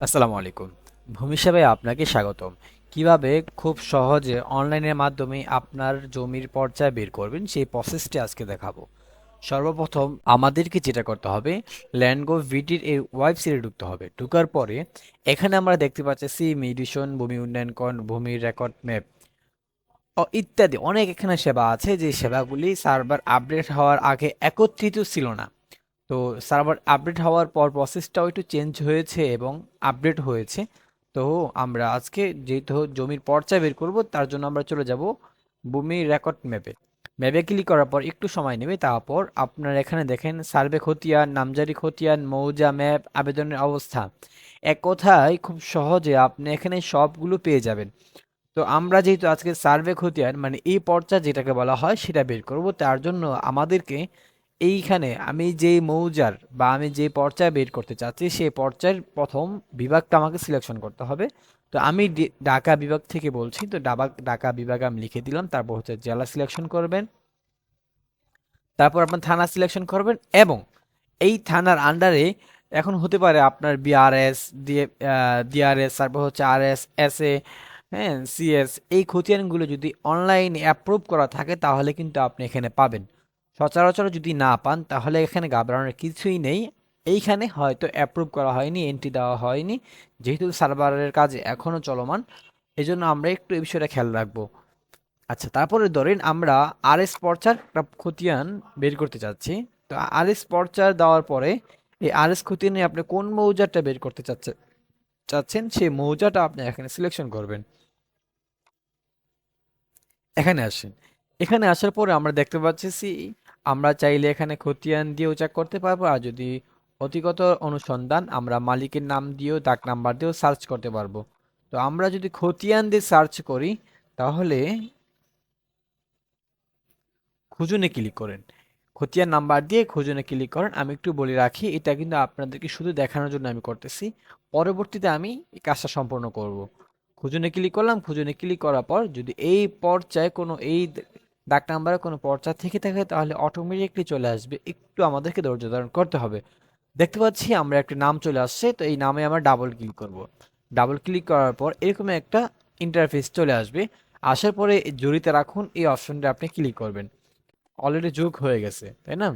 আসসালামু আলাইকুম। ভূমি সেবায় আপনাকে স্বাগতম। কিভাবে খুব সহজে অনলাইনের মাধ্যমে আপনার জমির পর্চা বের করবেন সেই প্রসেসটি আজকে দেখাবো। সর্বপ্রথম আমাদেরকে যেটা করতে হবে, ল্যান্ডগো ভিটির এই ওয়েবসাইটে ঢুকতে হবে। ঢোকার পরে এখানে আমরা দেখতে পাচ্ছি মিডিশন, ভূমি উন্নয়ন কর, ভূমি রেকর্ড ম্যাপ ইত্যাদি অনেক এখানে সেবা আছে, যে সেবাগুলি সার্ভার আপডেট হওয়ার আগে একত্রিত ছিল না। তো সার্ভার আপডেট হওয়ার পর প্রসেসটাও একটু চেঞ্জ হয়েছে এবং আপডেট হয়েছে। তো আমরা আজকে যেহেতু জমির পর্চা বের করব, তার জন্য আমরা চলে যাব ভূমি রেকর্ড ম্যাপে। ম্যাপে ক্লিক করার পর একটু সময় নেবে, তারপর আপনার এখানে দেখেন সার্ভে খতিয়ান, নামজারি খতিয়ান, মৌজা, ম্যাপ, আবেদনের অবস্থা। এক কথায় খুব সহজে আপনি এখানে সবগুলো পেয়ে যাবেন। তো আমরা যেহেতু আজকে সার্ভে খতিয়ান মানে এই পর্চা যেটাকে বলা হয় সেটা বের করব, তার জন্য আমাদেরকে এইখানে আমি যে মৌজার বা আমি যে পর্চায় বের করতে চাচ্ছি সেই পর্চার প্রথম বিভাগটা আমাকে সিলেকশন করতে হবে। তো আমি ঢাকা বিভাগ থেকে বলছি, তো ঢাকা বিভাগ আমি লিখে দিলাম। তারপর হচ্ছে জেলা সিলেকশন করবেন, তারপর আপনার থানা সিলেকশন করবেন, এবং এই থানার আন্ডারে এখন হতে পারে আপনার বিআরএস দিয়ে, ডিআরএস, তারপর হচ্ছে আরএস, এসএ, হ্যাঁ, সিএস। এই খতিয়ানগুলো যদি অনলাইন অ্যাপ্রুভ করা থাকে তাহলে কিন্তু আপনি এখানে পাবেন। সচরাচর যদি না পান তাহলে এখানে ঘাবড়ানোর কিছুই নেই। এইখানে হয়তো অ্যাপ্রুভ করা হয়নি, এন্ট্রি দেওয়া হয়নি, যেহেতু সার্ভারের কাজ এখনও চলমান। এই জন্য আমরা একটু এই বিষয়টা খেয়াল রাখবো। আচ্ছা, তারপরে ধরেন আমরা আরএস পর্চার একটা খতিয়ান বের করতে চাচ্ছি। তো আরএস পর্চার দেওয়ার পরে এই আরএস খতিয়ানে আপনি কোন মৌজাটা বের করতে চাচ্ছেন সেই মৌজাটা আপনি এখানে সিলেকশন করবেন। এখানে আসেন। এখানে আসার পরে আমরা দেখতে পাচ্ছি আমরা চাইলে এখানে খতিয়ান দিয়েও চেক করতে পারবো, আর যদি অতিগত অনুসন্ধান আমরা মালিকের নাম দিয়েও দাগ নাম্বার দিয়েও সার্চ করতে পারবো। তো আমরা যদি খতিয়ান দিয়ে সার্চ করি তাহলে খুঁজুনে ক্লিক করেন। খতিয়ান নাম্বার দিয়ে খুঁজুনে ক্লিক করেন। আমি একটু বলে রাখি, এটা কিন্তু আপনাদেরকে শুধু দেখানোর জন্য আমি করতেছি। পরবর্তীতে আমি এই কাজটা সম্পূর্ণ করব। খুঁজুনে ক্লিক করলাম। খুঁজুনে ক্লিক করার পর যদি এই পর্চায় কোনো এই দাগ নাম্বারে কোনো পর্চা থেকে থাকে তাহলে অটোমেটিকলি চলে আসবে। একটু আমাদেরকে ধৈর্য ধারণ করতে হবে। দেখতে পাচ্ছি আমরা একটা নাম চলে আসছে, তো এই নামে আমরা ডাবল ক্লিক করব। ডাবল ক্লিক করার পর এরকম একটা ইন্টারফেস চলে আসবে। আসার পরে জড়িত রাখুন এই অপশনটা আপনি ক্লিক করবেন। অলরেডি যোগ হয়ে গেছে, তাই না?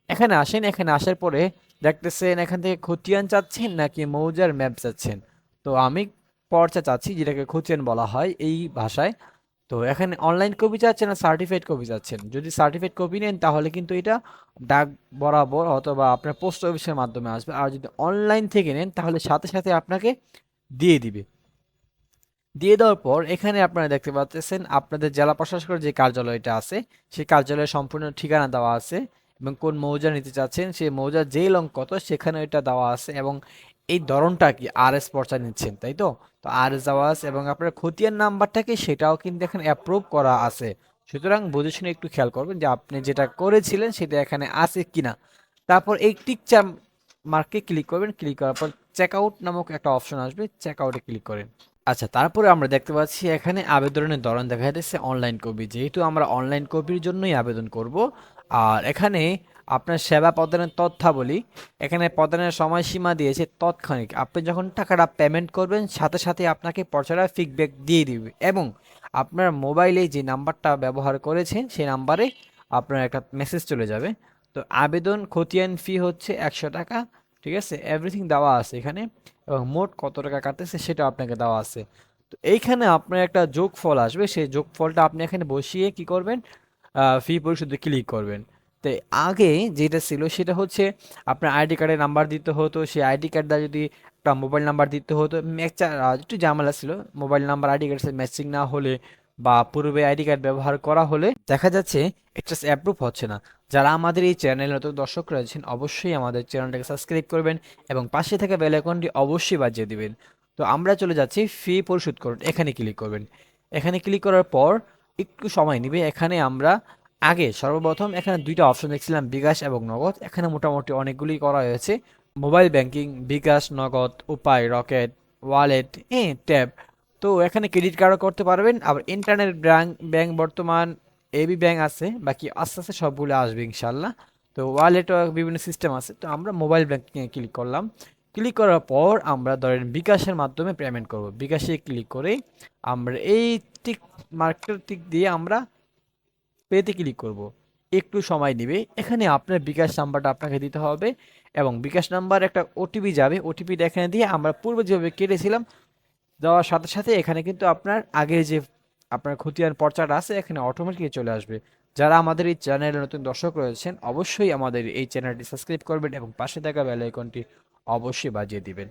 এখানে আসেন। এখানে আসার পরে দেখতেছেন এখান থেকে খতিয়ান চাচ্ছেন নাকি মৌজার ম্যাপ চাচ্ছেন। তো আমি পর্চা চাচ্ছি, যেটাকে খতিয়ান বলা হয় এই ভাষায়। তো এখানে অনলাইন কপি চাচ্ছেন না সার্টিফাইড কপি চাচ্ছেন? যদি সার্টিফাইড কপি নেন তাহলে কিন্তু এটা ডাক বরাবর অথবা আপনার পোস্ট অফিসের মাধ্যমে আসবে, আর যদি অনলাইন থেকে নেন তাহলে সাথে সাথে আপনাকে দিয়ে দিবে। দিয়ে দেওয়ার পর এখানে আপনারা দেখতে পাচ্ছেন আপনাদের জেলা প্রশাসকের যে কার্যালয়টা আছে সেই কার্যালয়ের সম্পূর্ণ ঠিকানা দেওয়া আছে, এবং কোন মৌজা নিতে চাচ্ছেন সেই মৌজার যেই লং কত সেখানে এটা দেওয়া আছে, এবং এই ধরনটা কি আরএস পর্চা নিচ্ছেন, তাই তো? তো আরএস দেওয়া আছে এবং আপনার খতিয়ান নাম্বারটাকে সেটাও কিন্তু এখানে অ্যাপ্রুভ করা আছে। সুতরাং বুঝে শুনে একটু খেয়াল করবেন যে আপনি যেটা করেছিলেন সেটা এখানে আছে কিনা। তারপর এই টিকচার মার্কে ক্লিক করবেন। ক্লিক করার পর চেক আউট নামক একটা অপশন আসবে, চেক আউটে ক্লিক করেন। আচ্ছা, তারপরে আমরা দেখতে পাচ্ছি এখানে আবেদনের ধরন দেখা যাচ্ছে অনলাইন কপি, যেহেতু আমরা অনলাইন কপির জন্যই আবেদন করব। আর এখানে আপনার সেবা প্রদানের তথ্যাবলী, এখানে প্রদানের সময়সীমা দিয়েছে তৎক্ষণিক। আপনি যখন টাকাটা পেমেন্ট করবেন সাথে সাথে আপনাকে পর্চাটা ফিডব্যাক দিয়ে দিবে, এবং আপনার মোবাইলে যে নাম্বারটা ব্যবহার করেছেন সেই নাম্বারে আপনার একটা মেসেজ চলে যাবে। তো আবেদন খতিয়ান ফি হচ্ছে 100 টাকা। ঠিক আছে, এভরিথিং দেওয়া আছে এখানে, এবং মোট কত টাকা কাটতেছে সেটা আপনাকে দেওয়া আছে। তো এইখানে আপনার একটা যোগফল আসবে, সেই যোগফলটা আপনি এখানে বসিয়ে কি করবেন, ফি পরিশোধে ক্লিক করবেন। তো আগে যেটা ছিল সেটা হচ্ছে আপনার আইডি কার্ডের নাম্বার দিতে হতো, সেই আইডি কার্ডটা যদি একটা মোবাইল নাম্বার দিতে হতো, একটু ঝামেলা ছিল। মোবাইল নাম্বার আইডি কার্ডের সাথে ম্যাচিং না হলে বা পূর্বে আইডি কার্ড ব্যবহার করা হলে দেখা যাচ্ছে এটা অ্যাপ্রুভ হচ্ছে না। যারা আমাদের এই চ্যানেলে নতুন দর্শক রয়েছেন অবশ্যই আমাদের চ্যানেলটাকে সাবস্ক্রাইব করবেন এবং পাশে থাকা বেল আইকনটি অবশ্যই বাজিয়ে দিবেন। তো আমরা চলে যাচ্ছি ফি পরিশোধ করুন, এখানে ক্লিক করবেন। এখানে ক্লিক করার পর একটু সময় নেবে। এখানে আমরা আগে সর্বপ্রথম এখানে দুইটা অপশন দেখছিলাম, বিকাশ এবং নগদ। এখানে মোটামুটি অনেকগুলি করা হয়েছে, মোবাইল ব্যাংকিং, বিকাশ, নগদ, উপায়, রকেট, ওয়ালেট, ট্যাব। তো এখানে ক্রেডিট কার্ডও করতে পারবেন, আবার ইন্টারনেট ব্যাংক ব্যাংক বর্তমান এবি ব্যাংক আছে, বাকি আস্তে আস্তে সবগুলো আসবে ইনশাল্লাহ। তো ওয়ালেটও বিভিন্ন সিস্টেম আছে, তো আমরা মোবাইল ব্যাংকিংয়ে ক্লিক করলাম। ক্লিক করার পর আমরা ধরেন বিকাশের মাধ্যমে পেমেন্ট করব। বিকাশে ক্লিক করে আমরা এই টিক মার্কের টিক দিয়ে আমরা পেতে ক্লিক করব। একটু সময় নেবে। এখানে আপনার বিকাশ নাম্বারটা আপনাকে দিতে হবে এবং বিকাশ নাম্বার একটা ওটিপি যাবে। ওটিপিটা এখানে দিয়ে আমরা পূর্বে যেভাবে কেটেছিলাম দেওয়ার সাথে সাথে এখানে কিন্তু আপনার আগের যে আপনার খতিয়ান পর্চাটা আছে এখানে অটোমেটিকলি চলে আসবে। যারা আমাদের এই চ্যানেলে নতুন দর্শক রয়েছেন অবশ্যই আমাদের এই চ্যানেলটি সাবস্ক্রাইব করবেন এবং পাশে থাকা বেল আইকনটি অবশ্যই বাজিয়ে দিবেন।